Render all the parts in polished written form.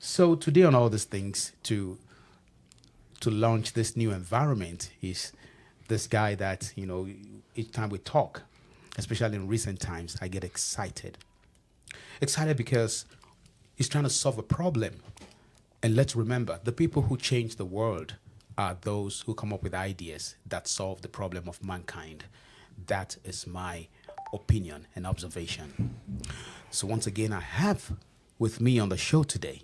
So today on all these things to launch this new environment is this guy that each time we talk, especially in recent times, I get excited. Excited because he's trying to solve a problem. And let's remember, the people who change the world are those who come up with ideas that solve the problem of mankind. That is my opinion and observation. So once again, I have with me on the show today,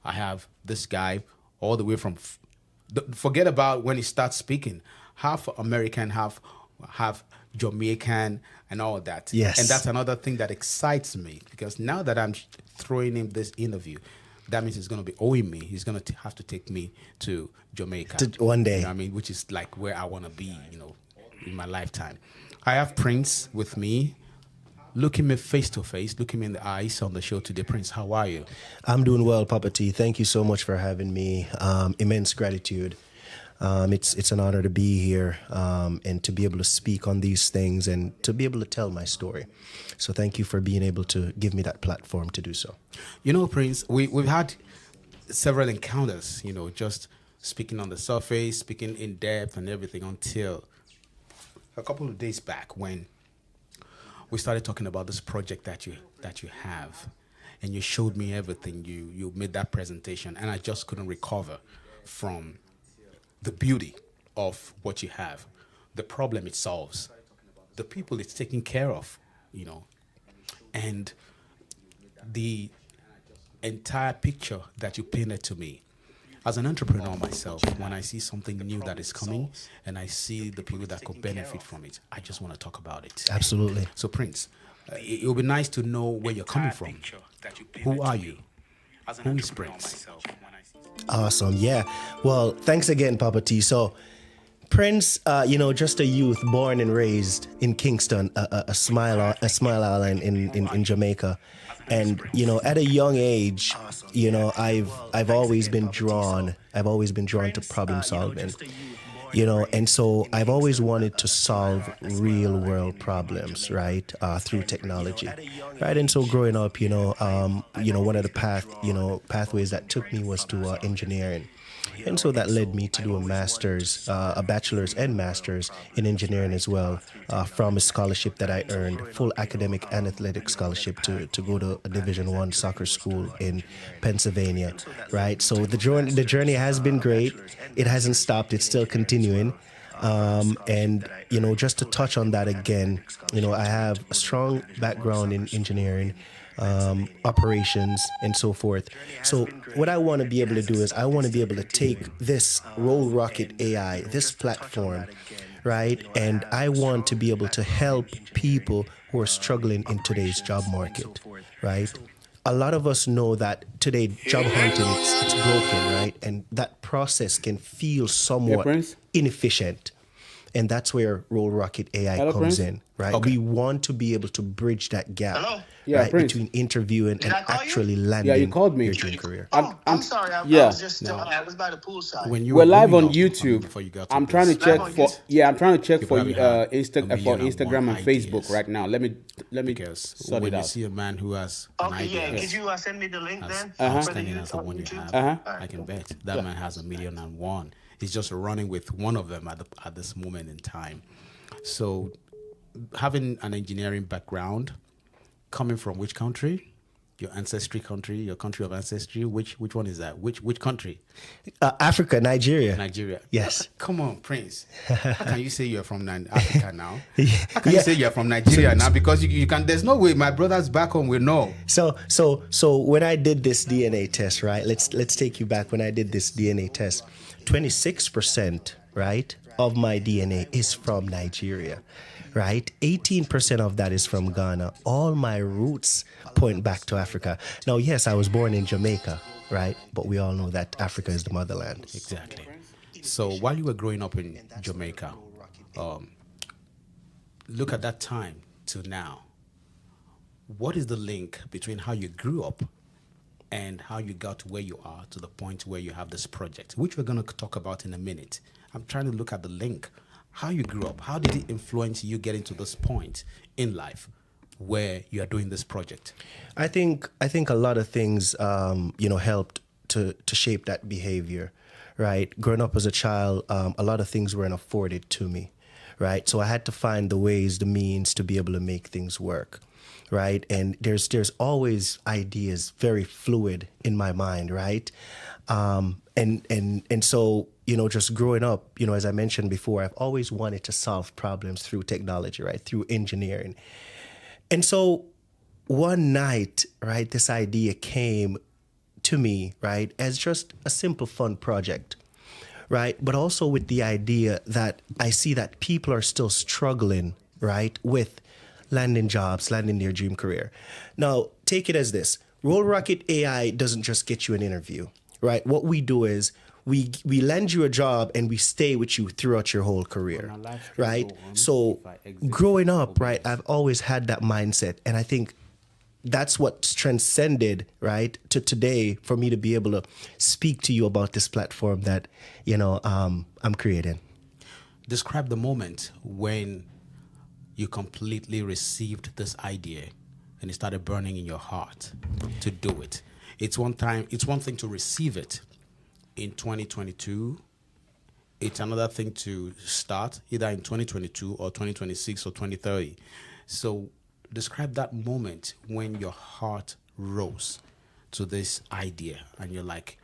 I have this guy all the way from, forget about when he starts speaking, half American, half Jamaican and all that. Yes. And that's another thing that excites me because now that I'm throwing him this interview, that means he's going to be owing me. He's going to have to take me to Jamaica. One day. You know what I mean? Which is like where I want to be, in my lifetime. I have Prince with me. Looking me face to face, looking me in the eyes on the show today. Prince, how are you? I'm doing well, Papa T. Thank you so much for having me. Immense gratitude. It's an honor to be here and to be able to speak on these things and to be able to tell my story. So thank you for being able to give me that platform to do so. Prince, we've had several encounters, just speaking on the surface, speaking in depth and everything until a couple of days back when we started talking about this project that you have, and you showed me everything. You made that presentation, and I just couldn't recover from the beauty of what you have, the problem it solves, the people it's taking care of, and the entire picture that you painted to me. As an entrepreneur myself, when I see something new that is coming and I see the people that could benefit from it, I just want to talk about it. Absolutely. So, Prince, it would be nice to know where you're coming from. Who are you? Who is Prince? Awesome. Yeah. Well, thanks again, Papa T. So, Prince, just a youth born and raised in Kingston, a smile island in Jamaica. And, at a young age, I've always been drawn to problem solving, and so I've always wanted to solve real world problems, right, through technology, right. And so growing up, one of the pathways that took me was to engineering. And so that led me to do a bachelor's and master's in engineering as well, from a scholarship that I earned, full academic and athletic scholarship to go to a Division I soccer school in Pennsylvania, right? So the journey has been great. It hasn't stopped. It's still continuing. And just to touch on that again, I have a strong background in engineering, operations and so forth. So what I want to be able to do is I want to be able to take this Roll Rocket AI, this platform, right? And I want to be able to help people who are struggling in today's job market, right? A lot of us know that today job hunting, it's broken, right? And that process can feel somewhat inefficient. And that's where Roll Rocket AI comes Prince? in, right? Okay. We want to be able to bridge that gap, Yeah, right, Prince. between interviewing and I call you? actually landing you called me. your dream career. I'm sorry. I yeah. was just I was by the poolside. When you We're were live growing on up, YouTube. before you got to I'm trying to this, check Live on for YouTube? I'm trying to check You for probably have a for million and Instagram one and Facebook ideas. right now. Let me because sort when it you out. see a man who has an Okay, yeah. idea Could you send me the link as then? outstanding as the one you have, Uh-huh. I can bet that man has a million and one. He's just running with one of them at this moment in time. So, having an engineering background, coming from which country? Your ancestry country, your country of ancestry. Which one is that? Which country? Africa, Nigeria. Nigeria. Yes. Come on, Prince. How can you say you're from Africa now? How can you say you're from Nigeria now? Because you can. There's no way my brothers back home will know. So when I did this DNA test, right? Let's take you back when I did this DNA test. 26%, right, of my DNA is from Nigeria, right? 18% of that is from Ghana. All my roots point back to Africa. Now, yes, I was born in Jamaica, right? But we all know that Africa is the motherland. Exactly. So while you were growing up in Jamaica, look at that time to now. What is the link between how you grew up and how you got to where you are to the point where you have this project, which we're going to talk about in a minute? I'm trying to look at the link. How you grew up, how did it influence you getting to this point in life where you are doing this project? I think a lot of things helped to shape that behavior, right? Growing up as a child, a lot of things weren't afforded to me, right? So I had to find the ways, the means to be able to make things work, right? And there's always ideas very fluid in my mind, right? And so just growing up, as I mentioned before, I've always wanted to solve problems through technology, right? Through engineering. And so one night, right, this idea came to me, right, as just a simple fun project, right? But also with the idea that I see that people are still struggling, right, with landing jobs, landing their dream career. Now, take it as this. Roll Rocket AI doesn't just get you an interview, right? What we do is we land you a job and we stay with you throughout your whole career, right? So growing up, right, I've always had that mindset. And I think that's what's transcended, right, to today for me to be able to speak to you about this platform that, I'm creating. Describe the moment when you completely received this idea and it started burning in your heart to do it. It's one thing to receive it in 2022. It's another thing to start either in 2022 or 2026 or 2030. So describe that moment when your heart rose to this idea and you're like,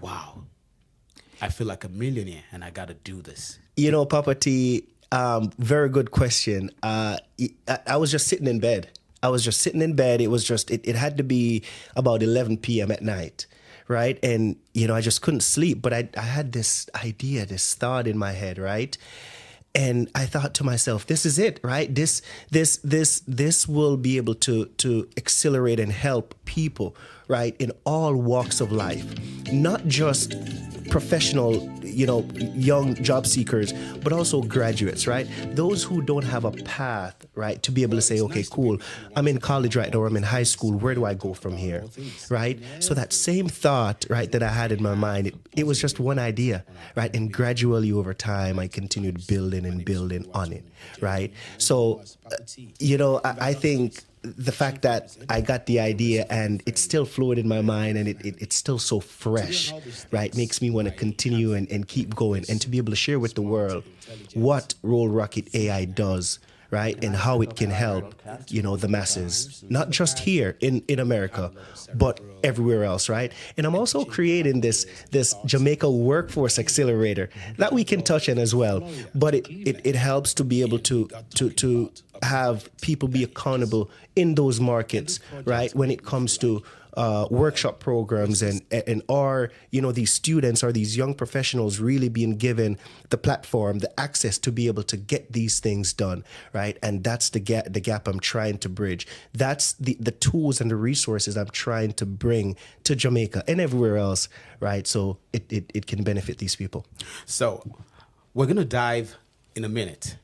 wow, I feel like a millionaire and I got to do this. Papa T, very good question. I was just sitting in bed. It was just, it had to be about 11 p.m. at night, right? And, I just couldn't sleep, but I had this idea, this thought in my head, right? And I thought to myself, this is it, right? This will be able to accelerate and help people, right, in all walks of life, not just professional, young job seekers, but also graduates, right? Those who don't have a path, right, to be able to say, okay, cool, I'm in college right now, or I'm in high school, where do I go from here, right? So that same thought, right, that I had in my mind, it was just one idea, right? And gradually over time, I continued building on it, right? So, I think the fact that I got the idea and it's still fluid in my mind and it's still so fresh, right, makes me want to continue and keep going and to be able to share with the world what Roll Rocket AI does, right, and how it can help, the masses, not just here in America, but everywhere else, right? And I'm also creating this Jamaica Workforce Accelerator that we can touch on as well, but it helps to be able to have people be accountable in those markets, right, when it comes to workshop programs and are these students or these young professionals really being given the platform, the access to be able to get these things done, right? And that's the gap I'm trying to bridge. That's the tools and the resources I'm trying to bring to Jamaica and everywhere else, right? So it can benefit these people. So we're going to dive in a minute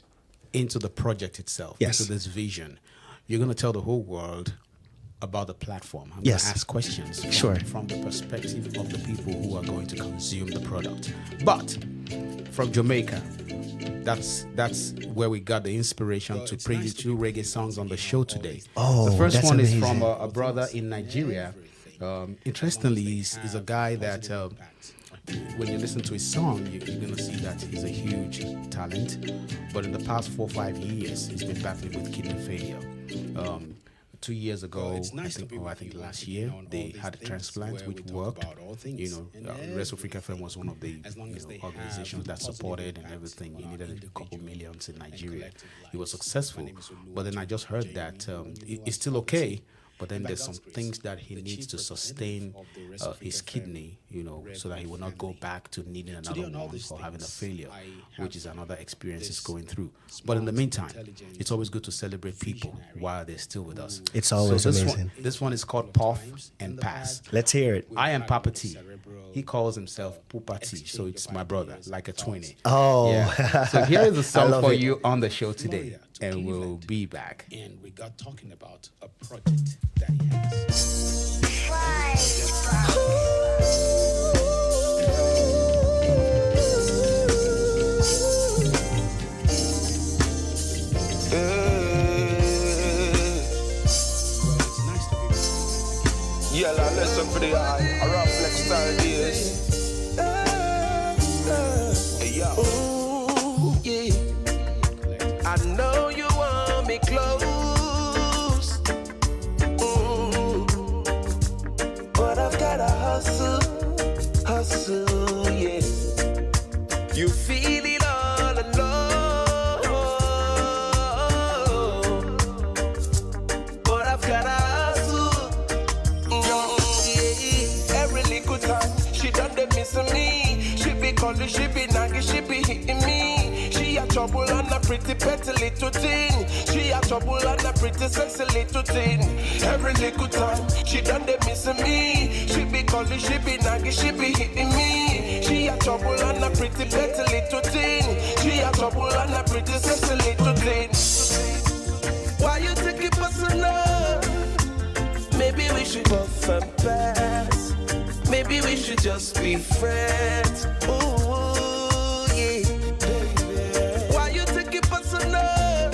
into the project itself, yes, into this vision. You're going to tell the whole world about the platform. I'm yes, going to ask questions from the perspective of the people who are going to consume the product. But from Jamaica, that's where we got the inspiration to play the two reggae songs on the show today. Oh, the first that's one amazing. is from a brother in Nigeria. Interestingly, he's a guy that when you listen to his song, you're going to see that he's a huge talent. But in the past 4 or 5 years, he's been battling with kidney failure. 2 years ago, I think last year, they had a transplant which worked. Rest Africa Film was one of the organizations that supported and everything. He needed a couple millions in Nigeria. He was successful. But then I just heard that it's still okay. But then there's some things that he needs to sustain his kidney, so that he will not go back to needing another one or having a failure, which is another experience he's going through. But in the meantime, it's always good to celebrate people while they're still with us. It's always amazing. This one is called Puff and Pass. Let's hear it. I am Papa T. He calls himself Pupa T, so it's my brother, like a twinny. Oh. Yeah. So here is a song for it. you on the show today, and we'll be back. And we got talking about a project that he has. Listen for the eye, a rough flex style days. Hey yo. Ooh, yeah. I know you want me close. But I've gotta hustle, yeah. You feel it all alone. But I've gotta hustle. Yeah. Every little time she done the missing me. She be calling, she be nagging, she be hitting me. She a trouble and a pretty petty little thing. She a trouble and a pretty sexy little thing. Every little time she done the missing me. She be calling, she be nagging, she be hitting me. She a trouble and a pretty petty little thing. She a trouble and a pretty sexy little thing. Why you take it personal? Maybe we should buff and pass. Maybe we should just be friends. Ooh, yeah, baby. Why you take it personal?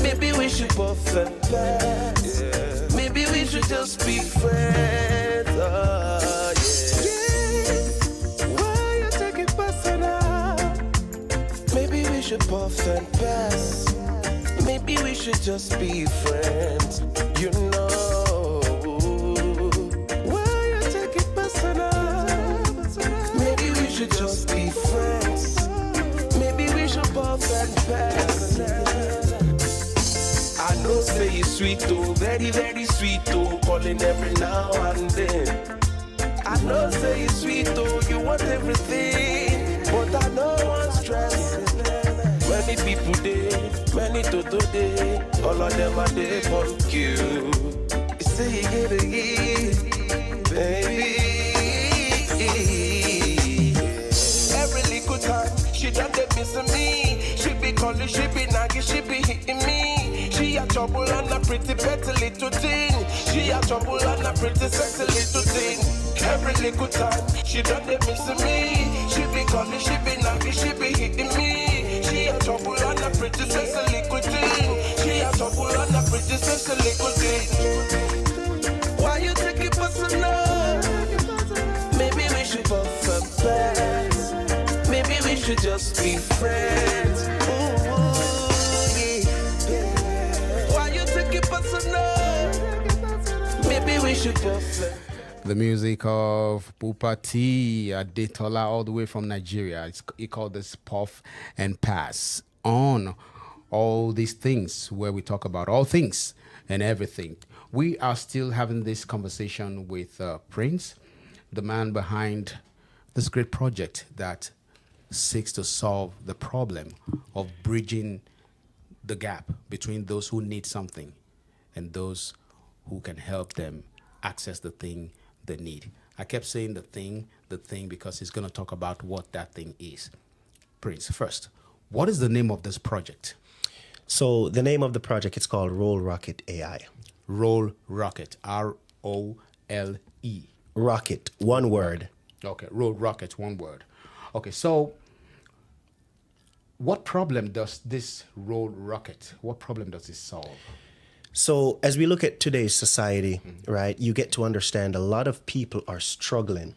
Maybe we should buff and pass. Yeah. Maybe we should just be friends. Oh, yeah. Why you take it personal? Maybe we should buff and pass. Maybe we should just be friends. You know. Just be friends. Maybe we should buff and pass. I know say you sweet too, very, very sweet too, calling every now and then. I know say you sweet too, you want everything, but I know one stress. Many people there, many to today, all of them are there for you. You say you get a hit, baby. She done the missing me. She be calling, she be nagging, she be hitting me. She a trouble and a pretty petty little thing. She a trouble and a pretty sexy little thing. Every little time she done the missing me. She be calling, she be nagging, she be hitting me. She a trouble and a pretty sexy little thing. She a trouble and a pretty sexy little thing. Why you take it personal? Maybe we should buff and pass. Maybe we should just be friends. Ooh, yeah. Why you take it personal? Maybe we should just. The music of Pupa T Adetola, all the way from Nigeria. He called this Puff and Pass on all these things where we talk about all things and everything. We are still having this conversation with Prince, the man behind this great project that seeks to solve the problem of bridging the gap between those who need something and those who can help them access the thing they need. I kept saying the thing, because he's going to talk about what that thing is. Prince, first, what is the name of this project? So the name of the project is called Roll Rocket AI. Roll Rocket, ROLE. Rocket, one word. Okay, Roll Rocket, one word. Okay, so what problem does this Roll Rocket, what problem does it solve? So as we look at today's society, right, you get to understand a lot of people are struggling,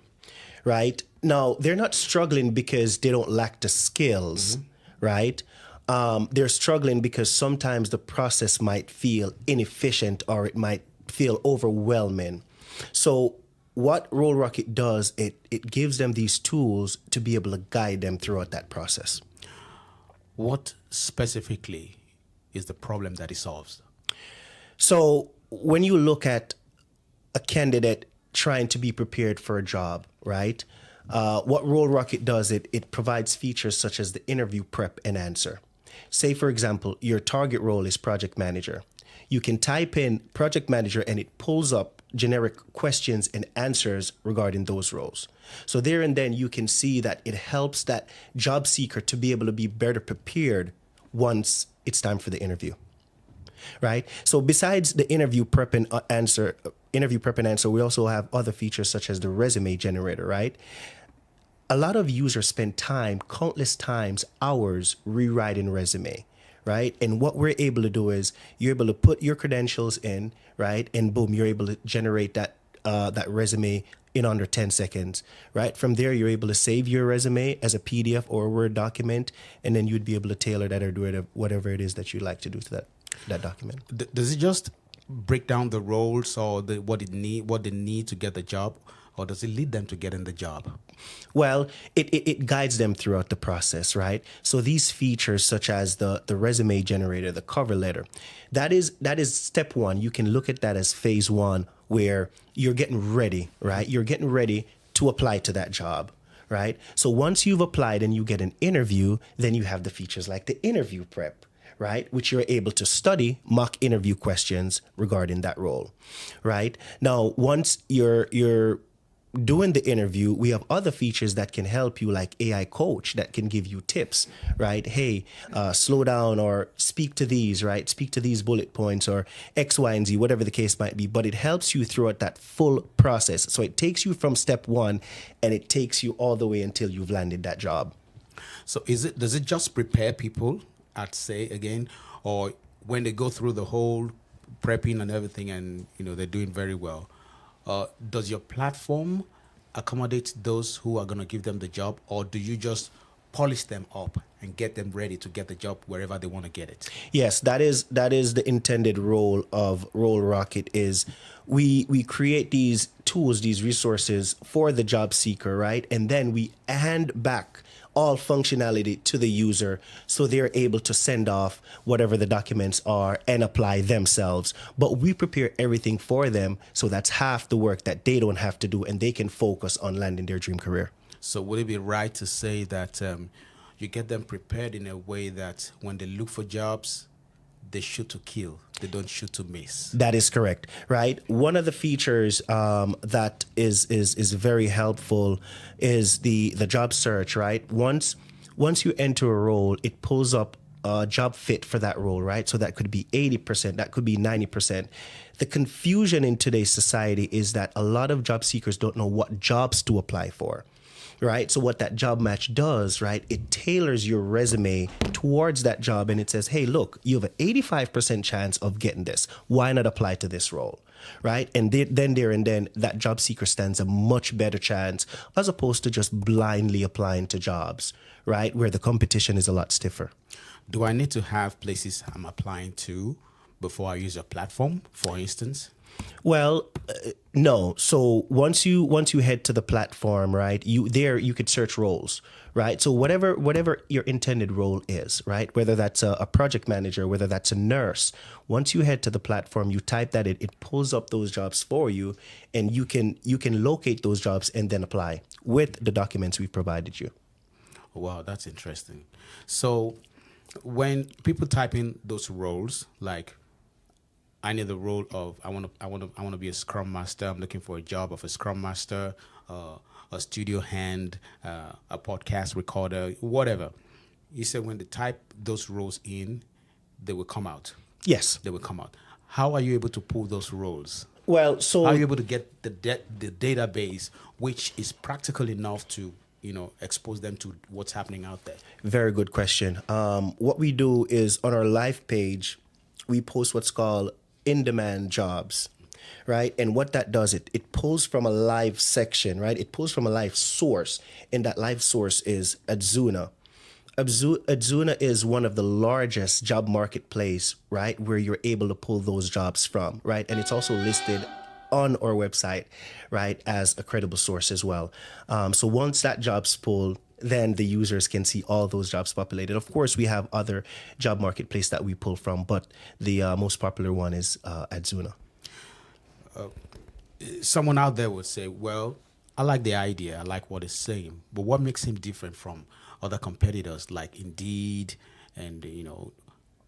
right? Now, they're not struggling because they don't lack the skills, right? They're struggling because sometimes the process might feel inefficient or it might feel overwhelming. So what Roll Rocket does, it gives them these tools to be able to guide them throughout that process. What specifically is the problem that it solves? So when you look at a candidate trying to be prepared for a job, right? What Roll Rocket does, it provides features such as the interview prep and answer. Say, for example, your target role is project manager. You can type in project manager and it pulls up generic questions and answers regarding those roles. So there and then you can see that it helps that job seeker to be able to be better prepared once it's time for the interview. Right? So besides the interview prep and answer, we also have other features such as the resume generator, right? A lot of users spend time, countless times, hours rewriting resume, right? And what we're able to do is you're able to put your credentials in, right? And boom, you're able to generate that that resume in under 10 seconds, right? From there, you're able to save your resume as a PDF or a Word document, and then you'd be able to tailor that or do whatever it is that you'd like to do to that document. Does it just break down the roles or what they need to get the job, or does it lead them to getting the job? Well, it guides them throughout the process, right? So these features such as the resume generator, the cover letter, that is step one. You can look at that as phase one, where you're getting ready, right? You're getting ready to apply to that job, right? So once you've applied and you get an interview, then you have the features like the interview prep, right? Which you're able to study mock interview questions regarding that role, right? Now, once you're doing the interview, we have other features that can help you, like AI coach that can give you tips, right? Hey, slow down or speak to these, right? Speak to these bullet points or X, Y, and Z, whatever the case might be. But it helps you throughout that full process. So it takes you from step one and it takes you all the way until you've landed that job. So does it just prepare people, I'd say again, or when they go through the whole prepping and everything and they're doing very well, does your platform accommodate those who are going to give them the job, or do you just polish them up and get them ready to get the job wherever they want to get it? Yes, that is the intended role of Roll Rocket. Is we create these tools, these resources for the job seeker, right? And then we hand back all functionality to the user so they're able to send off whatever the documents are and apply themselves. But we prepare everything for them, so that's half the work that they don't have to do, and they can focus on landing their dream career. So would it be right to say that you get them prepared in a way that when they look for jobs, they shoot to kill, they don't shoot to miss? That is correct, right? One of the features that is very helpful is the job search, right? Once you enter a role, it pulls up a job fit for that role, right? So that could be 80%, that could be 90%. The confusion in today's society is that a lot of job seekers don't know what jobs to apply for, right? So what that job match does, right, it tailors your resume towards that job, and it says, hey, look, you have an 85% chance of getting this. Why not apply to this role, right? And then that job seeker stands a much better chance as opposed to just blindly applying to jobs, right, where the competition is a lot stiffer. Do I need to have places I'm applying to before I use your platform, for instance? Well, no. So once you head to the platform, right, you could search roles, right? So whatever your intended role is, right, whether that's a project manager, whether that's a nurse, once you head to the platform, you type that in, it pulls up those jobs for you, and you can locate those jobs and then apply with the documents we provided you. Wow, that's interesting. So when people type in those roles, like I need the role of I want to be a Scrum Master. I'm looking for a job of a Scrum Master, a studio hand, a podcast recorder, whatever. You said when they type those roles in, they will come out. Yes, They will come out. How are you able to pull those roles? well, so How are you able to get the database, which is practical enough to expose them to what's happening out there? very good question. What we do is on our live page, we post what's called in-demand jobs, right? And what that does, it pulls from a live section, right? It pulls from a live source, and that live source is Adzuna. Adzuna is one of the largest job marketplace, right, where you're able to pull those jobs from, right? And it's also listed on our website, right, as a credible source as well. So once that job's pulled, then the users can see all those jobs populated. Of course, we have other job marketplace that we pull from, but the most popular one is Adzuna. Someone out there would say, well, I like the idea, I like what it's saying, but what makes him different from other competitors like Indeed and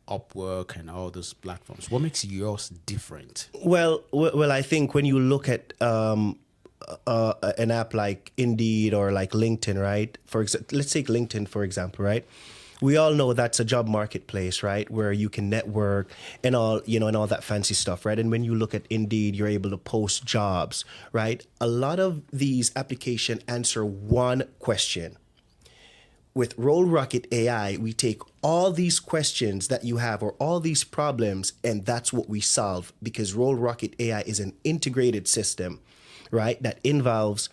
Upwork and all those platforms? What makes yours different? Well, I think when you look at an app like Indeed or like LinkedIn, right? Let's take LinkedIn for example, right? We all know that's a job marketplace, right? Where you can network and all, and all that fancy stuff, right? And when you look at Indeed, you're able to post jobs, right? A lot of these applications answer one question. With Roll Rocket AI, we take all these questions that you have or all these problems, and that's what we solve, because Roll Rocket AI is an integrated system, right? That involves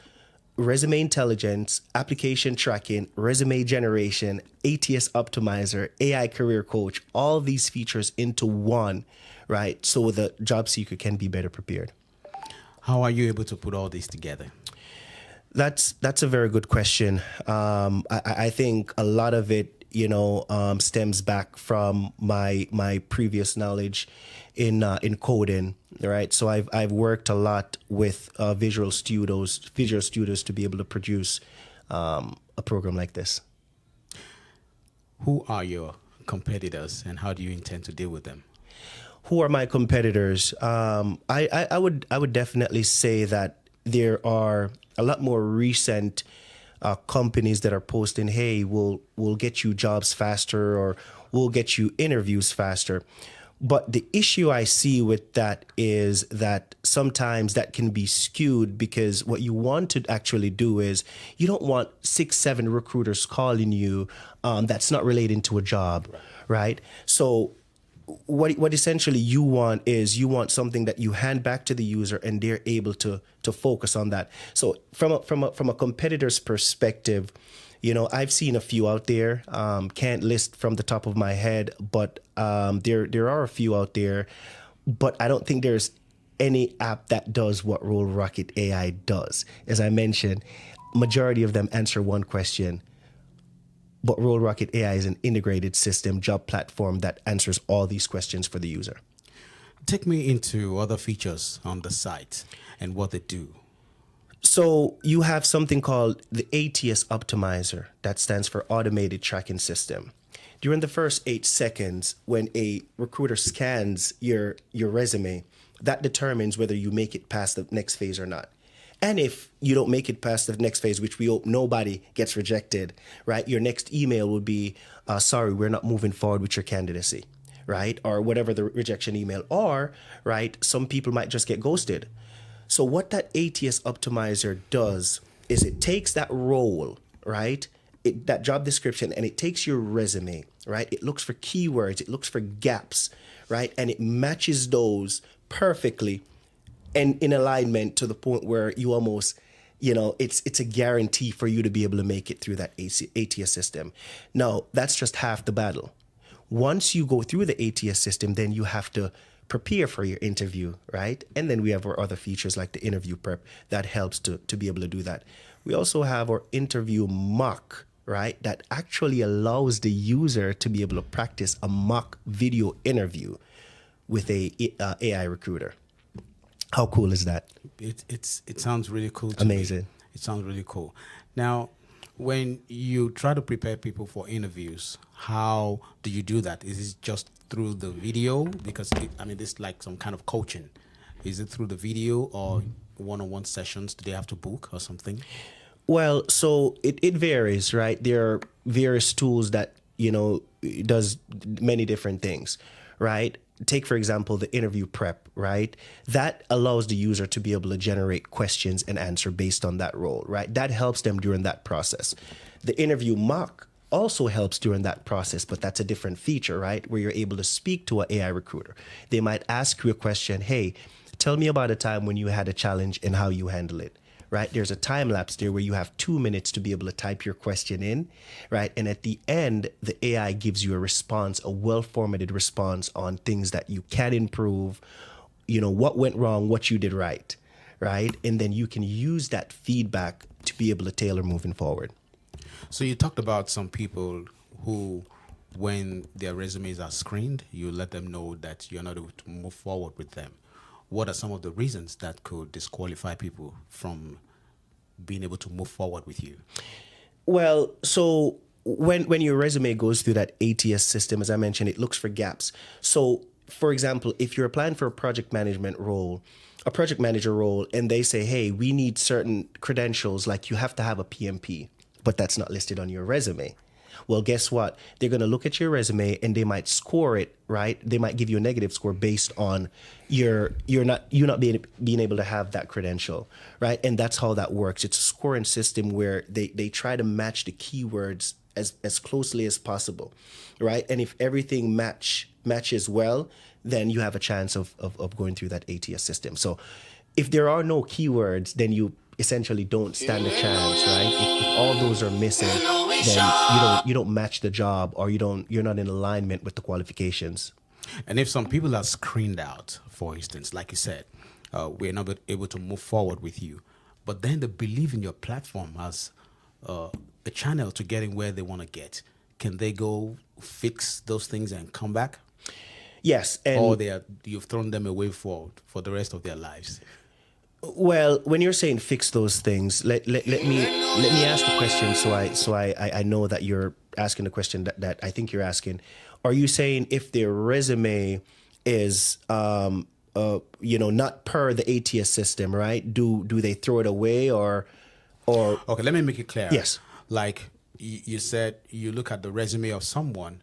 resume intelligence, application tracking, resume generation, ATS optimizer, AI career coach, all these features into one, right? So the job seeker can be better prepared. How are you able to put all this together? That's a very good question. I think a lot of it, stems back from my previous knowledge in coding, right? So I've worked a lot with Visual Studios to be able to produce a program like this. Who are your competitors, and how do you intend to deal with them? Who are my competitors? I would definitely say that there are a lot more recent companies that are posting, hey, we'll get you jobs faster, or we'll get you interviews faster. But the issue I see with that is that sometimes that can be skewed, because what you want to actually do is you don't want 6-7 recruiters calling you that's not relating to a job, right? So what essentially you want is something that you hand back to the user and they're able to focus on that. So from a competitor's perspective, I've seen a few out there. Can't list from the top of my head, but there are a few out there. But I don't think there's any app that does what Roll Rocket AI does. As I mentioned, majority of them answer one question. But Roll Rocket AI is an integrated system job platform that answers all these questions for the user. Take me into other features on the site and what they do. So you have something called the ATS optimizer. That stands for automated tracking system. During the first 8 seconds, when a recruiter scans your resume, that determines whether you make it past the next phase or not. And if you don't make it past the next phase, which we hope nobody gets rejected, right? Your next email would be, sorry, we're not moving forward with your candidacy, right? Or whatever the rejection email, or, right, some people might just get ghosted. So what that ATS optimizer does is it takes that role, right? That job description, and it takes your resume, right? It looks for keywords, it looks for gaps, right? And it matches those perfectly and in alignment to the point where you almost, it's a guarantee for you to be able to make it through that ATS system. Now, that's just half the battle. Once you go through the ATS system, then you have to prepare for your interview, right? And then we have our other features like the interview prep that helps to be able to do that. We also have our interview mock, right? That actually allows the user to be able to practice a mock video interview with a AI recruiter. How cool is that? It sounds really cool to Amazing. me. It sounds really cool. Now, when you try to prepare people for interviews, how do you do that? Is it just through the video? Because this is like some kind of coaching. Is it through the video or one-on-one sessions? Do they have to book or something? Well, so it varies, right? There are various tools that, does many different things, right? Take, for example, the interview prep, right? That allows the user to be able to generate questions and answer based on that role, right? That helps them during that process. The interview mock also helps during that process, but that's a different feature, right? Where you're able to speak to an AI recruiter. They might ask you a question, hey, tell me about a time when you had a challenge and how you handle it. Right? There's a time lapse there where you have 2 minutes to be able to type your question in, right? And at the end, the AI gives you a response, a well-formatted response on things that you can improve, what went wrong, what you did right, right? And then you can use that feedback to be able to tailor moving forward. So you talked about some people who, when their resumes are screened, you let them know that you're not able to move forward with them. What are some of the reasons that could disqualify people from being able to move forward with you? Well, so when your resume goes through that ATS system, as I mentioned, it looks for gaps. So, for example, if you're applying for a project manager role, and they say, hey, we need certain credentials, like you have to have a PMP, but that's not listed on your resume. Well, guess what? They're going to look at your resume and they might score it, right? They might give you a negative score based on you not being able to have that credential, right? And that's how that works. It's a scoring system where they try to match the keywords as closely as possible, right? And if everything matches well, then you have a chance of going through that ATS system. So if there are no keywords, then you essentially don't stand a chance, right? If all those are missing, then you don't match the job, or you're not in alignment with the qualifications. And if some people are screened out, for instance, like you said, we're not able to move forward with you, but then they believe in your platform as a channel to getting where they want to get, can they go fix those things and come back? Yes, and or you've thrown them away for the rest of their lives? Well, when you're saying fix those things, let me ask the question so I know that you're asking the question that I think you're asking. Are you saying if their resume is not per the ATS system, right? Do they throw it away or Okay, let me make it clear. Yes. Like you said, you look at the resume of someone,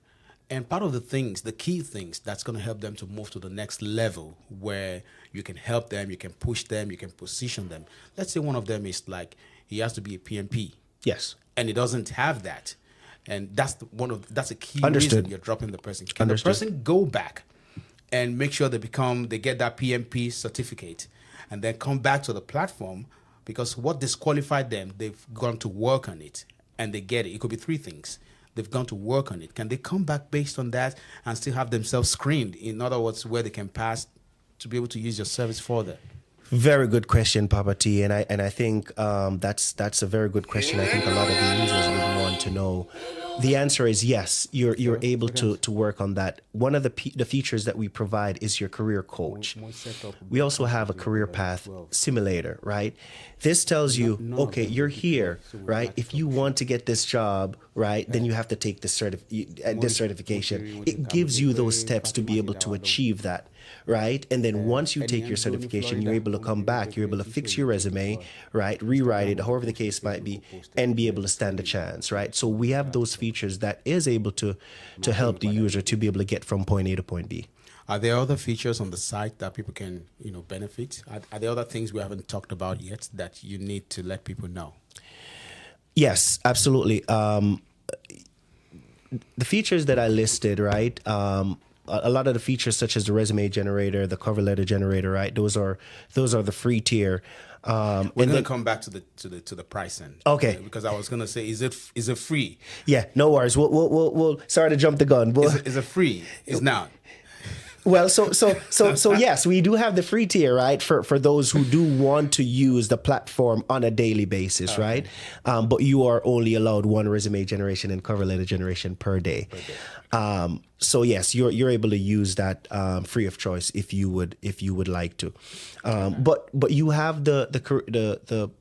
and part of the key things that's going to help them to move to the next level where you can help them, you can push them, you can position them. Let's say one of them is like, he has to be a PMP. Yes. And he doesn't have that. And that's a key Understood. reason you're dropping the person. Can Understood. the person go back and make sure they get that PMP certificate and then come back to the platform? Because what disqualified them, they've gone to work on it and they get it. It could be three things. They've gone to work on it. Can they come back based on that and still have themselves screened? In other words, where they can pass to be able to use your service further? Very good question, Papa T, and I think that's a very good question. I think a lot of the users would want to know. The answer is yes. You're able to work on that. One of the features that we provide is your career coach. We also have a career path simulator, right? This tells you, okay, you're here, right? If you want to get this job, right, then you have to take this certification. It gives you those steps to be able to achieve that, right? And then once you take your certification, you're able to come back, you're able to fix your resume, right, rewrite it, however the case might be, and be able to stand a chance, right? So we have those features that is able to help the user to be able to get from point A to point B. Are there other features on the site that people can, benefit? Are there other things we haven't talked about yet that you need to let people know? Yes, absolutely. The features that I listed, right? A lot of the features, such as the resume generator, the cover letter generator, right? Those are the free tier. We're going to come back to the pricing. Okay. Because I was going to say, is it free? Yeah, no worries. We'll sorry to jump the gun. Is it free? It's not. Well, so yes, we do have the free tier, right? For those who do want to use the platform on a daily basis, right? But you are only allowed one resume generation and cover letter generation per day. So yes, you're able to use that free of choice if you would like to. But you have the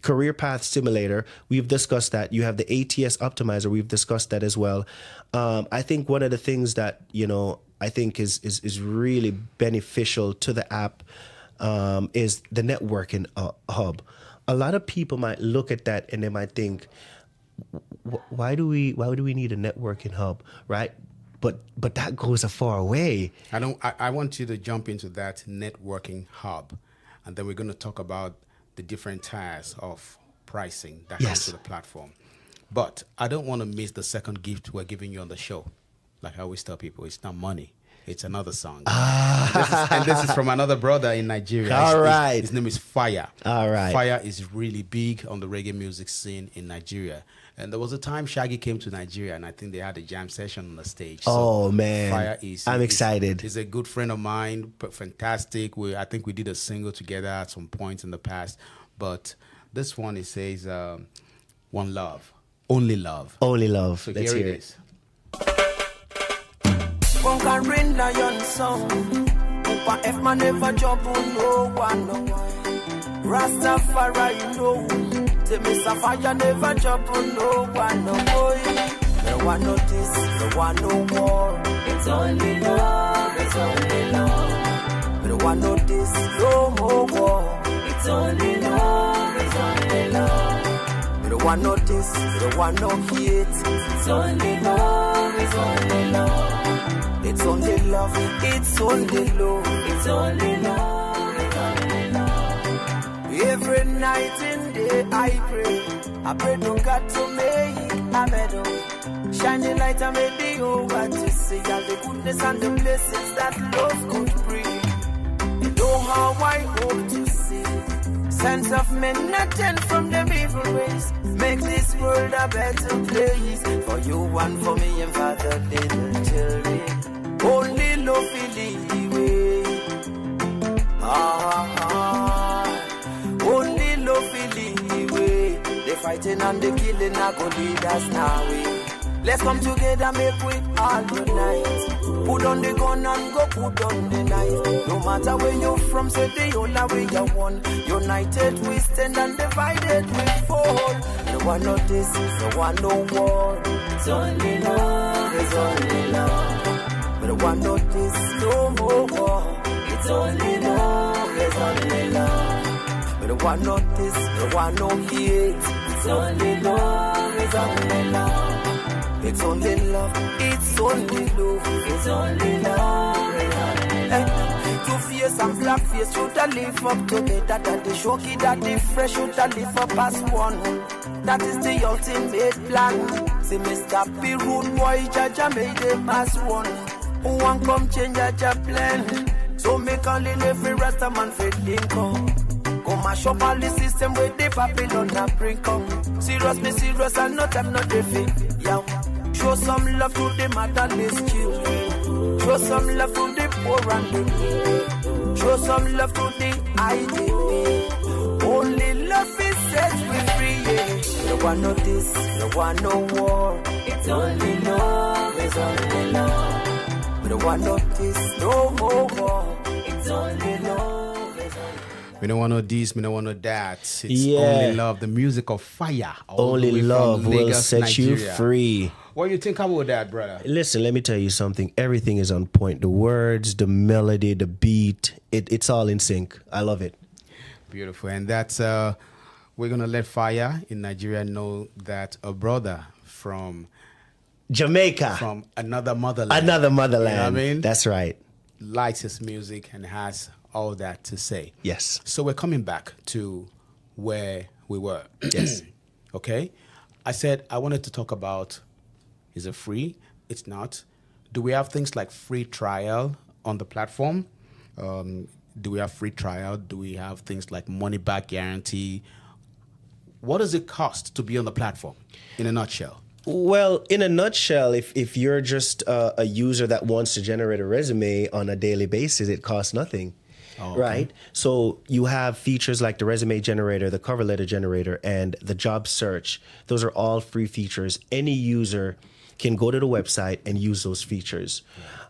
career path simulator. We've discussed that. You have the ATS optimizer. We've discussed that as well. I think one of the things that I think is really beneficial to the app is the networking hub. A lot of people might look at that and they might think, why do we need a networking hub, right? But that goes a far way. I want you to jump into that networking hub, and then we're going to talk about the different tiers of pricing that comes to the platform. But I don't want to miss the second gift we're giving you on the show. Like I always tell people, it's not money. It's another song. And this is from another brother in Nigeria. All right. His name is Fire. All right. Fire is really big on the reggae music scene in Nigeria. And there was a time Shaggy came to Nigeria, and I think they had a jam session on the stage. Oh, man. Fire I'm excited. He's a good friend of mine, fantastic. I think we did a single together at some point in the past. But this one, it says, One Love. Only Love. Only Love. So Let's here hear it it. is. Conquering lion song. Upa F man never jump on no one. Rastafari no. Tell me Sapphire never jump on no one. No boy. No one notice. No one no more. It's only love. It's only love. No one notice. No more war. It's only love. It's only love. No one notice. No one no hate. It's only love. It's only love. It's only love, it's only love, it's only love, it's only love. Every night and day I pray to God to make a meadow. Shining light and make me over to see all the goodness and the blessings that love could bring. know how I hope to see sense of men not turn from them evil ways. Make this world a better place for you and for me and for the little children. Only love will lead the way. Only love will lead the way. The fighting and the killing are gonna lead us now. Let's come together, make we all unite. Put on the gun and go put on the knife. No matter where you're from, say the only way you won. United we stand and divided we fall. No one no this, no one no war. It's only love, it's only love. No one no this, no more war. It's only love, it's only love. No one no this, no one no hate. It's only love, it's only love. It's only love, it's only love, it's only love. Two face and black face should I live up together. That the shocky, that the fresh should I live up as one. That is the ultimate plan. See Mr. P. Rude Boy, Jaja made them as one. Who want come change Jaja plan? So make all in every rasta man for Lincoln. Go mash up all the system with the Babylon and bring come. Serious me serious and not I'm not the fake. Yeah. Show some love to the motherless children. Show some love to the poor and the needy. Show some love to the IDP. Only love is set we free. Yeah. No one no this, no one no war. It's only love, it's only love. No one no this, no more war. It's only love, it's only love. We don't want no this, we don't want no that. It's Yeah. only love, the music of fire. all the way Only from love will Lagos, set you Nigeria. free. What do you think about that, brother? Listen, let me tell you something. Everything is on point. The words, the melody, the beat, it's all in sync. I love it. Beautiful. And that's, we're going to let Fire in Nigeria know that a brother from Jamaica, another motherland. another motherland. You know what I mean? That's right. Likes his music and has all that to say. Yes. So we're coming back to where we were. Yes. Okay? I said I wanted to talk about, is it free? It's not. Do we have things like free trial on the platform? Do we have free trial? Do we have things like money back guarantee? What does it cost to be on the platform in a nutshell? Well, in a nutshell, if you're just a user that wants to generate a resume on a daily basis, it costs nothing. Oh, okay. Right? So you have features like the resume generator, the cover letter generator, and the job search. Those are all free features. Any user can go to the website and use those features.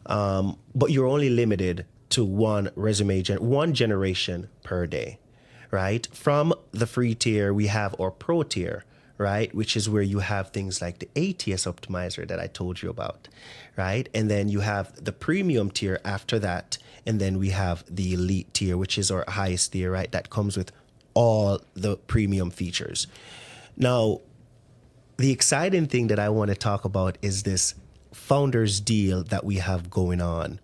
But you're only limited to one one generation per day, right? From the free tier, we have our pro tier, right? Which is where you have things like the ATS optimizer that I told you about, right? And then you have the premium tier after that. And then we have the elite tier, which is our highest tier, right? That comes with all the premium features. Now, the exciting thing that I want to talk about is this founders deal that we have going on.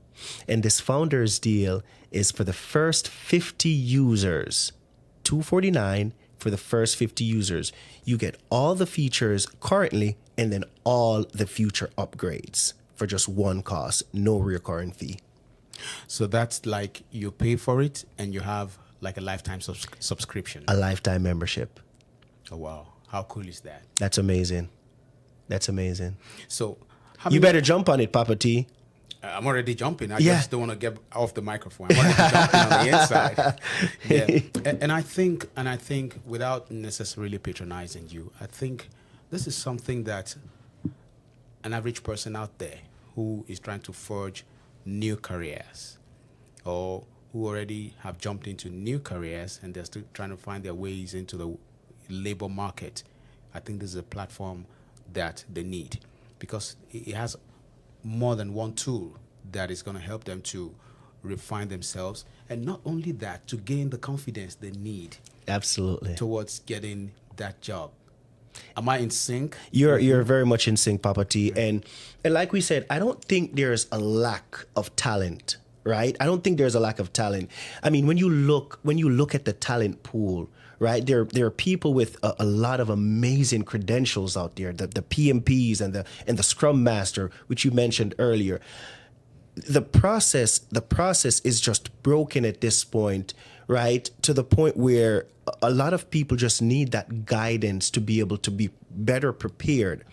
And this founders deal is for the first 50 users, $249 for the first 50 users. You get all the features currently and then all the future upgrades for just one cost, no recurring fee. So that's like you pay for it and you have like a lifetime subscription. A lifetime membership. Oh, wow. How cool is that? That's amazing. That's amazing. So how You many- better jump on it, Papa T. I'm already jumping. I Yeah. just don't want to get off the microphone. I'm already jumping on the inside. Yeah. And I think without necessarily patronizing you, I think this is something that an average person out there who is trying to forge new careers or who already have jumped into new careers and they're still trying to find their ways into the labor market, I think this is a platform that they need because it has more than one tool that is going to help them to refine themselves. And not only that, to gain the confidence they need Absolutely. towards getting that job. Am I in sync? You're very much in sync, Papa T. And like we said, I don't think there's a lack of talent, right? I don't think there's a lack of talent. I mean, when you look at the talent pool, right? There are people with a lot of amazing credentials out there, the PMPs and the Scrum Master, which you mentioned earlier. the process is just broken at this point, right? To the point where a lot of people just need that guidance to be able to be better prepared,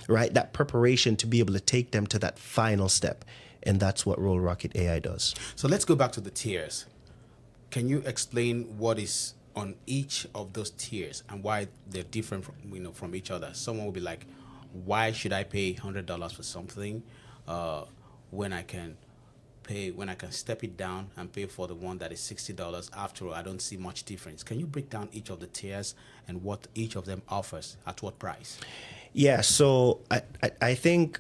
right? That preparation to be able to take them to that final step. And that's what Roll Rocket AI does. So let's go back to the tiers. Can you explain what is on each of those tiers and why they're different from each other? Someone will be like, why should I pay $100 for something when I can step it down and pay for the one that is $60? After all, I don't see much difference. Can you break down each of the tiers and what each of them offers at what price? Yeah, so I think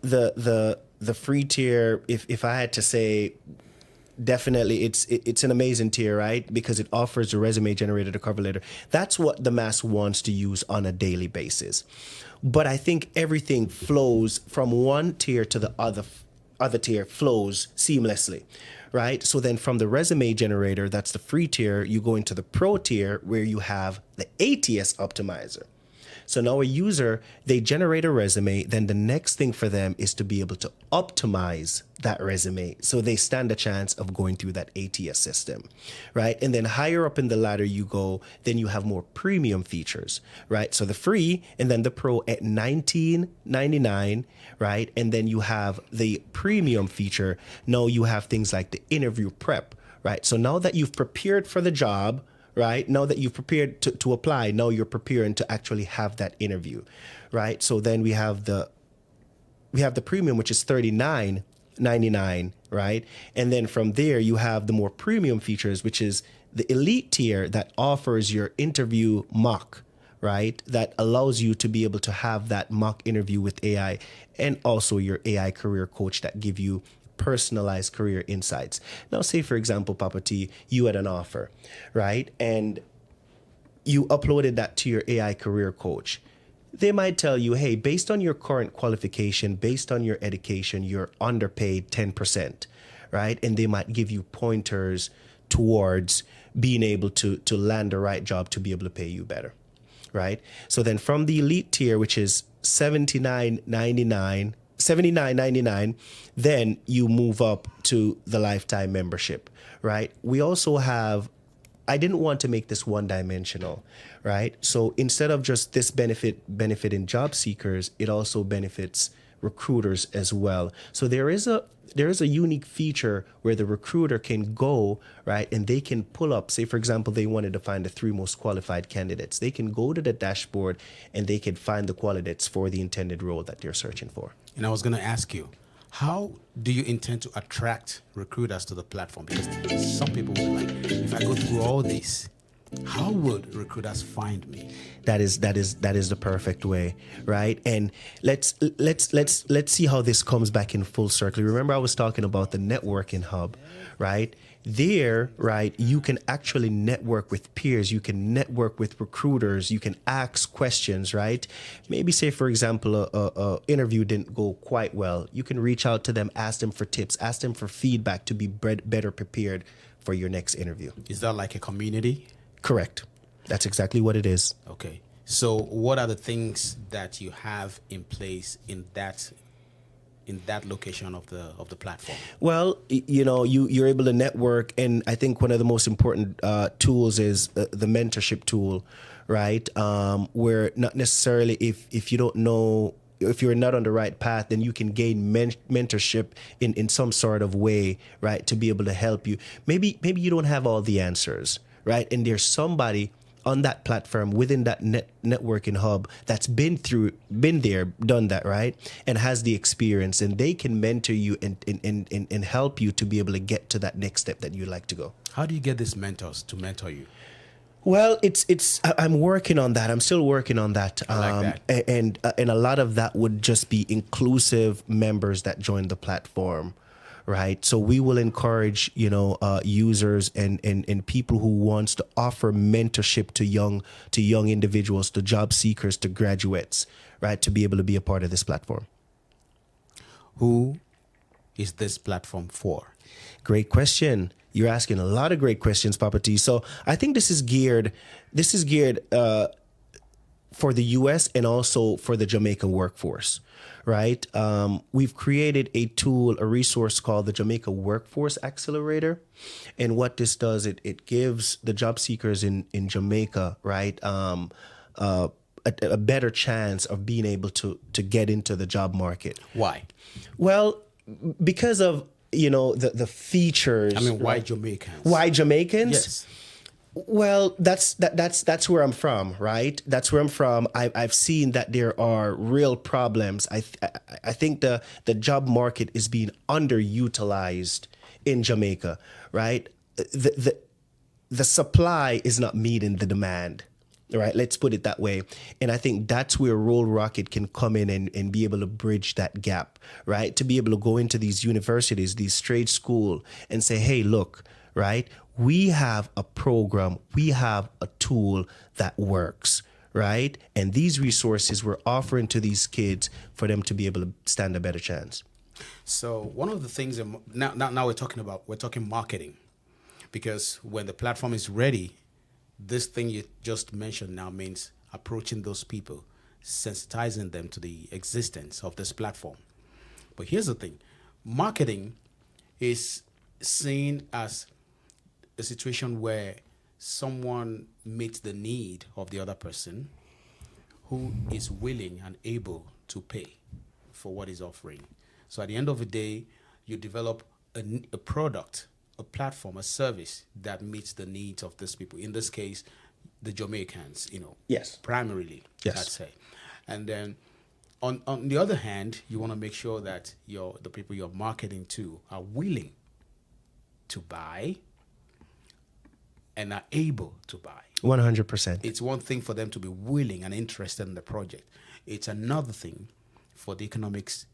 the free tier, if I had to say, definitely it's an amazing tier, right? Because it offers a resume generator, a cover letter. That's what the mass wants to use on a daily basis. But I think everything flows from one tier to the other tier flows seamlessly, right? So then from the resume generator, that's the free tier, you go into the pro tier where you have the ATS optimizer. So now a user, they generate a resume, then the next thing for them is to be able to optimize that resume. So they stand a chance of going through that ATS system, right? And then higher up in the ladder you go, then you have more premium features, right? So the free and then the pro at $19.99, right? And then you have the premium feature. Now you have things like the interview prep, right? So now that you've prepared for the job, right? Now that you've prepared to apply, now you're preparing to actually have that interview, right? So then we have the premium, which is $39.99, right? And then from there, you have the more premium features, which is the elite tier that offers your interview mock, right? That allows you to be able to have that mock interview with AI, and also your AI career coach that give you personalized career insights. Now, say, for example, Papa T, you had an offer, right? And you uploaded that to your AI career coach. They might tell you, hey, based on your current qualification, based on your education, you're underpaid 10%, right? And they might give you pointers towards being able to land the right job to be able to pay you better, right? So then from the elite tier, which is $79.99, then you move up to the lifetime membership, right? We also have, I didn't want to make this one-dimensional, right? So instead of just this benefiting job seekers, it also benefits recruiters as well. So there is a unique feature where the recruiter can go, right, and they can pull up, say, for example, they wanted to find the 3 most qualified candidates. They can go to the dashboard and they can find the candidates for the intended role that they're searching for. And I was going to ask you, how do you intend to attract recruiters to the platform? Because some people will be like, if I go through all this, how would recruiters find me? That is the perfect way, right? And let's see how this comes back in full circle. Remember, I was talking about the networking hub, right? There, right, you can actually network with peers. You can network with recruiters. You can ask questions, right? Maybe say, for example, a interview didn't go quite well. You can reach out to them, ask them for tips, ask them for feedback to be better prepared for your next interview. Is that like a community? Correct. That's exactly what it is. Okay. So what are the things that you have in place in that location of the platform? Well, you're able to network, and I think one of the most important tools is the mentorship tool, right? Where not necessarily if you don't know, if you're not on the right path, then you can gain mentorship in some sort of way, right? To be able to help you. Maybe you don't have all the answers, right? And there's somebody on that platform within that networking hub that's been there, done that, right? And has the experience, and they can mentor you and help you to be able to get to that next step that you'd like to go. How do you get these mentors to mentor you? Well, I'm working on that. I'm still working on that. I like that. And a lot of that would just be inclusive members that join the platform, right? So we will encourage, users and people who wants to offer mentorship to young individuals, to job seekers, to graduates, right? To be able to be a part of this platform. Who is this platform for? Great question. You're asking a lot for for the U.S. and also for the Jamaica workforce, right? We've created a tool, a resource called the Jamaica Workforce Accelerator. And what this does, it gives the job seekers in Jamaica, right, a better chance of being able to get into the job market. Why? Well, because of, the features. I mean, why right? Jamaicans? Why Jamaicans? Yes. Well, that's where I'm from, right? That's where I'm from. I've seen that there are real problems. I think the job market is being underutilized in Jamaica, right? The supply is not meeting the demand, right? Let's put it that way. And I think that's where Roll Rocket can come in and be able to bridge that gap, right? To be able to go into these universities, these trade school, and say, hey, look, right? We have a program, we have a tool that works, right? And these resources we're offering to these kids for them to be able to stand a better chance. So one of the things now we're talking marketing, because when the platform is ready, this thing you just mentioned now means approaching those people, sensitizing them to the existence of this platform. But here's the thing, marketing is seen as a situation where someone meets the need of the other person who is willing and able to pay for what he's offering. So at the end of the day, you develop a product, a platform, a service that meets the needs of these people. In this case, the Jamaicans, Yes. primarily, Yes. I'd say. And then on the other hand, you want to make sure that the people you're marketing to are willing to buy and are able to buy. 100%. It's one thing for them to be willing and interested in the project. It's another thing for the economics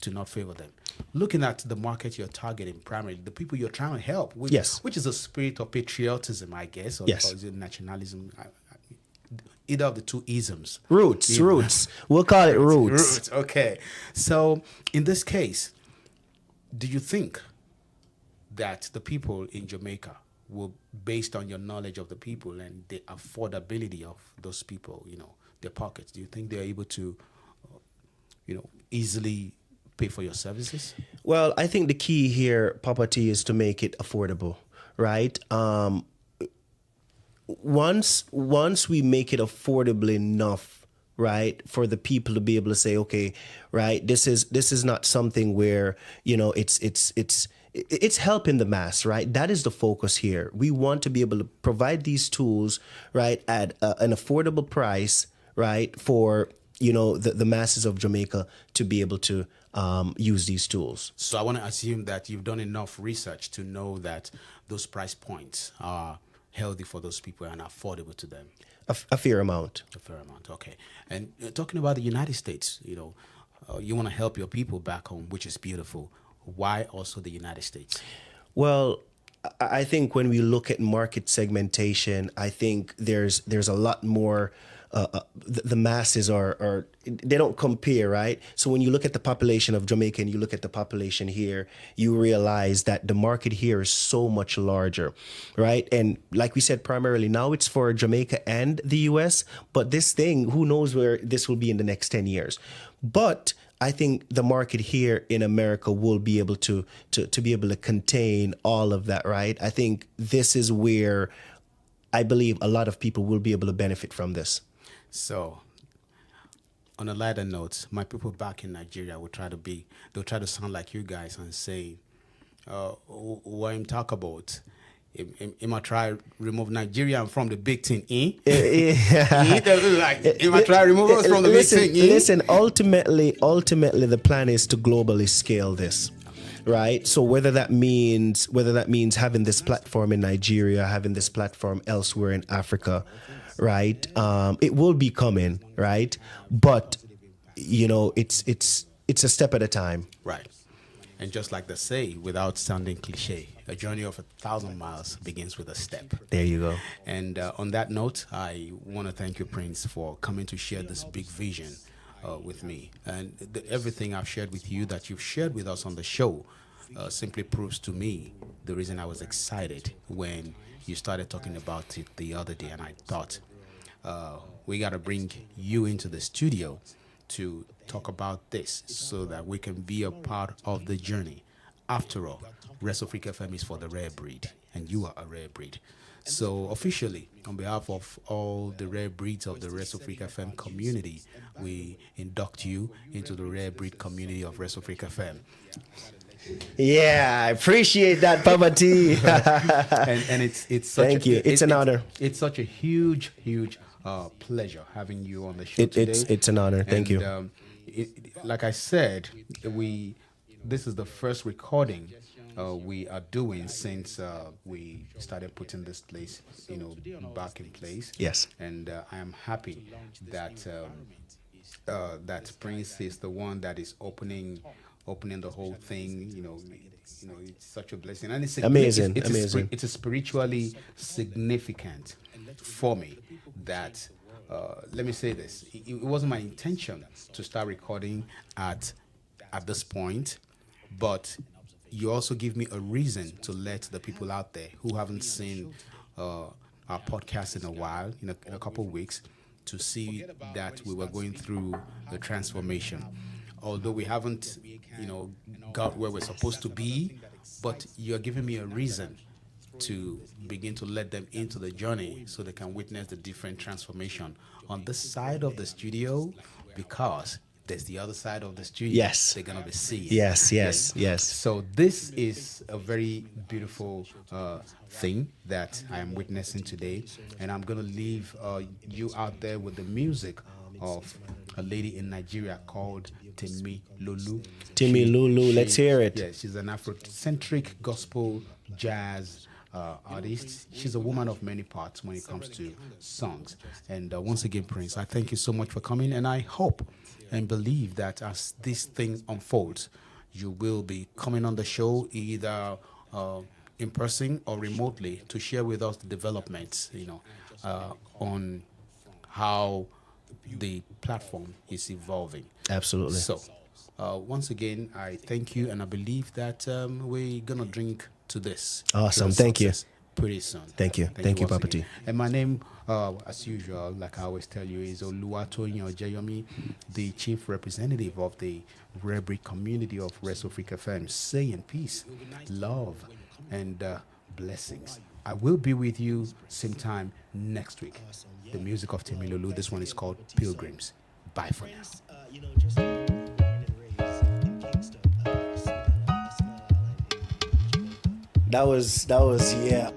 to not favor them. Looking at the market you're targeting, primarily the people you're trying to help, which is a spirit of patriotism, I guess, or is it nationalism? Either of the two isms. Roots. We'll call it roots. Roots, okay. So in this case, do you think that the people in Jamaica will, based on your knowledge of the people and the affordability of those people, their pockets, do you think they're able to, easily pay for your services? Well, I think the key here, Papa T, is to make it affordable, right? Once we make it affordable enough, right, for the people to be able to say, okay, right, this is not something where it's helping the mass, right? That is the focus here. We want to be able to provide these tools, right, at an affordable price, right, for the masses of Jamaica to be able to use these tools. So I want to assume that you've done enough research to know that those price points are healthy for those people and affordable to them. A fair amount. A fair amount, okay. And talking about the United States, you want to help your people back home, which is beautiful. Why also the United States? Well, I think when we look at market segmentation, I think there's a lot more. The masses are they don't compare, right? So when you look at the population of Jamaica and you look at the population here, you realize that the market here is so much larger, right? And like we said, primarily now it's for Jamaica and the US, but this thing, who knows where this will be in the next 10 years. But I think the market here in America will be able to be able to contain all of that, right? I think this is where I believe a lot of people will be able to benefit from this. So, on a lighter note, my people back in Nigeria they'll try to sound like you guys and say, what I'm talk about. If I try remove Nigeria from the big thing, if I try remove us from the big thing, Listen, ultimately, the plan is to globally scale this. Right. So whether that means having this platform in Nigeria, having this platform elsewhere in Africa, right? It will be coming, right? But it's a step at a time. Right. And just like they say, without sounding cliche, a journey of 1,000 miles begins with a step. There you go. And on that note, I want to thank you, Prince, for coming to share this big vision with me. And everything I've shared with you, that you've shared with us on the show, simply proves to me the reason I was excited when you started talking about it the other day. And I thought, we got to bring you into the studio to talk about this so that we can be a part of the journey. After all, Rest of Africa FM is for the rare breed, and you are a rare breed. So, officially, on behalf of all the rare breeds of the Rest of Africa FM community, we induct you into the rare breed community of Rest of Africa FM. Yeah, I appreciate that, Papa T. And it's such Thank you. It's an honor. It's such a huge pleasure having you on the show today. It's an honor. Thank you. Like I said, this is the first recording we are doing since we started putting this place, back in place. Yes. And I am happy that that Prince is the one that is opening the whole thing. It's such a blessing, and it's Amazing. It's a spiritually significant for me that. Let me say this: it wasn't my intention to start recording at this point, but you also give me a reason to let the people out there who haven't seen our podcast in a while, in a couple of weeks, to see that we were going through the transformation. Although we haven't, got where we're supposed to be, but you're giving me a reason to begin to let them into the journey so they can witness the different transformation on this side of the studio, because there's the other side of the studio. Yes. They're going to be seeing. Yes. So this is a very beautiful thing that I am witnessing today, and I'm going to leave you out there with the music of a lady in Nigeria called Timi Lulu. Let's hear it. Yeah, she's an Afrocentric gospel jazz artist. She's a woman of many parts when it comes to songs. And once again, Prince, I thank you so much for coming, and I hope and believe that as this thing unfolds, you will be coming on the show either in person or remotely to share with us the developments, on how the platform is evolving. Absolutely. So, once again, I thank you, and I believe that we're gonna drink to this. Awesome. To Thank you. success pretty soon. Thank you, once Papa again. T. And my name, as usual, like I always tell you, is Oluwatoyin Ojeyomi, the chief representative of the Rare Breed community of Rest of Africa FM, saying peace, love, and blessings. I will be with you same time next week. The music of Timi Lulu. This one is called Pilgrims. Bye for now. That was yeah.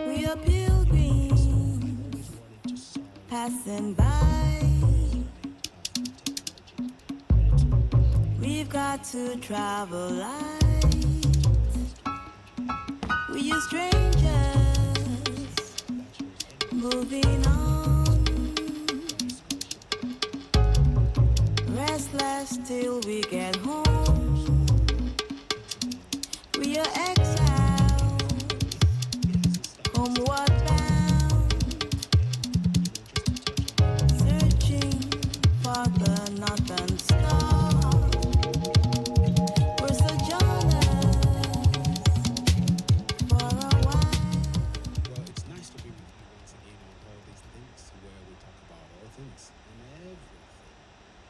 We are pilgrims passing by. We've got to travel light. We are strangers moving on, restless till we get home. We are exiles, homeward bound, searching for the northern star. We're sojourners for a while. Well, it's nice to be with you once again on all these things where we talk about all things and everything,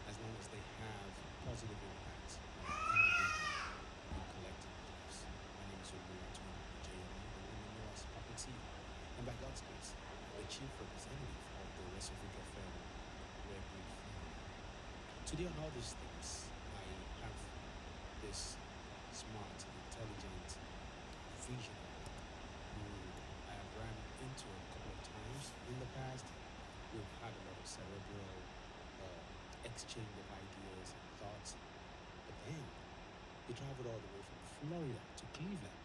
as long as they have positive impacts on individual and collective lives. My name is Oluwatoyin Ojeyomi, the woman known as Papa T, and by God's grace, the chief representative of the Rest of Africa FM Rare Breed family. Today on all these things, I have this smart, intelligent visionary who I have run into a couple of times in the past. We've had a lot of cerebral exchange of ideas and thoughts, but then we traveled all the way from Florida to Cleveland,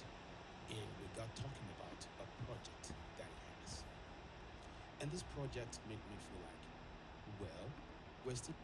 and we got talking about a project that he has. And this project made me feel like, well, we're still